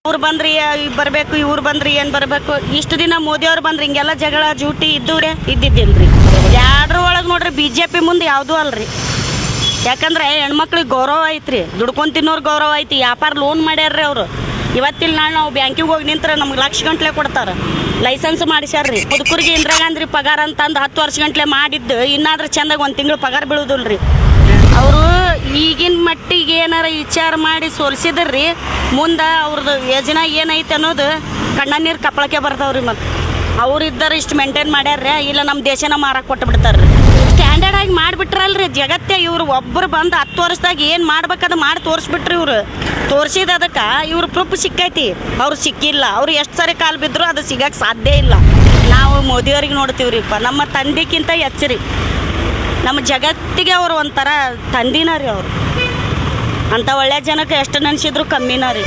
ಅವ್ರು ಬಂದ್ರಿ ಬರಬೇಕು, ಇವ್ರು ಬಂದ್ರಿ ಏನು ಬರಬೇಕು. ಇಷ್ಟು ದಿನ ಮೋದಿ ಅವ್ರು ಬಂದ್ರಿ ಹಿಂಗೆಲ್ಲ ಜಗಳ ಜೂಟಿ ಇದ್ದವ್ರೆ ಇದ್ದಿದ್ದಿಲ್ರಿ. ಎರಡ್ರ ಒಳಗೆ ನೋಡ್ರಿ BJP ಮುಂದೆ ಯಾವುದೂ ಅಲ್ರಿ. ಯಾಕಂದ್ರೆ ಹೆಣ್ಮಕ್ಳಿಗೆ ಗೌರವ ಐತ್ರಿ, ದುಡ್ಕೊಂಡು ತಿನ್ನೋರು ಗೌರವ ಐತಿ. ವ್ಯಾಪಾರ ಲೋನ್ ಮಾಡ್ಯಾರ್ರಿ ಅವರು. ಇವತ್ತಿಲ್ಲ ನಾಳೆ ನಾವು ಬ್ಯಾಂಕಿಗೆ ಹೋಗಿ ನಿಂತ್ರೆ ನಮ್ಗೆ ಲಕ್ಷ ಗಂಟ್ಲೆ ಕೊಡ್ತಾರೆ. ಲೈಸೆನ್ಸ್ ಮಾಡಿಸ್ಯಾರ್ರಿ. ಮುದುಕರಿಗೆ ಇಂದಿರಾ ಗಾಂಧಿ ಪಗಾರ ಅಂತಂದು 10 ವರ್ಷ ಗಂಟ್ಲೆ ಮಾಡಿದ್ದು ಇನ್ನಾದ್ರೂ ಚೆಂದಾಗಿ 1 ತಿಂಗಳು ಪಗಾರ ಬೀಳುದಿಲ್ರಿ. ಅವರು ಈಗಿನ ಮಟ್ಟಿಗೆ ಏನಾರ ವಿಚಾರ ಮಾಡಿ ಸೋಲಿಸಿದ್ರಿ ಮುಂದೆ ಅವ್ರದ್ದು ಯೋಜನೆ ಏನೈತೆ ಅನ್ನೋದು ಕಣ್ಣ ನೀರು ಕಪ್ಪಳಕ್ಕೆ ಬರ್ತಾವ್ರಿ. ಮತ್ತು ಅವ್ರು ಇದ್ದಾರೆ ಇಷ್ಟು ಮೇಂಟೈನ್ ಮಾಡ್ಯಾರ್ರಿ, ಇಲ್ಲ ನಮ್ಮ ದೇಶನ ಮಾರಕ್ಕೆ ಕೊಟ್ಟು ಬಿಡ್ತಾರ್ರಿ. ಸ್ಟ್ಯಾಂಡರ್ಡ್ ಆಗಿ ಮಾಡಿಬಿಟ್ರಲ್ರಿ ಜಗತ್ತೇ. ಇವರು ಒಬ್ಬರು ಬಂದು 10 ವರ್ಷದಾಗ ಏನು ಮಾಡ್ಬೇಕದು ಮಾಡಿ ತೋರಿಸ್ಬಿಟ್ರಿ. ಇವರು ತೋರಿಸಿದ ಅದಕ್ಕೆ ಇವ್ರು ಪ್ರೂಫ್ ಸಿಕ್ಕೈತಿ. ಅವ್ರು ಸಿಕ್ಕಿಲ್ಲ. ಅವ್ರು ಎಷ್ಟು ಸರಿ ಕಾಲು ಬಿದ್ದರೂ ಅದು ಸಿಗಕ್ಕೆ ಸಾಧ್ಯ ಇಲ್ಲ. ನಾವು ಮೋದಿಯವ್ರಿಗೆ ನೋಡ್ತೀವ್ರಿಪ್ಪ, ನಮ್ಮ ತಂದೆಕ್ಕಿಂತ ಹೆಚ್ಚರಿ. ನಮ್ಮ ಜಗತ್ತಿಗೆ ಅವರು ಒಂಥರ ತಂದಿನ ರೀ. ಅವರು ಅಂಥ ಒಳ್ಳೆ ಜನಕ್ಕೆ ಎಷ್ಟು ನೆನೆಸಿದ್ರು ಕಮ್ಮಿನ ರೀ.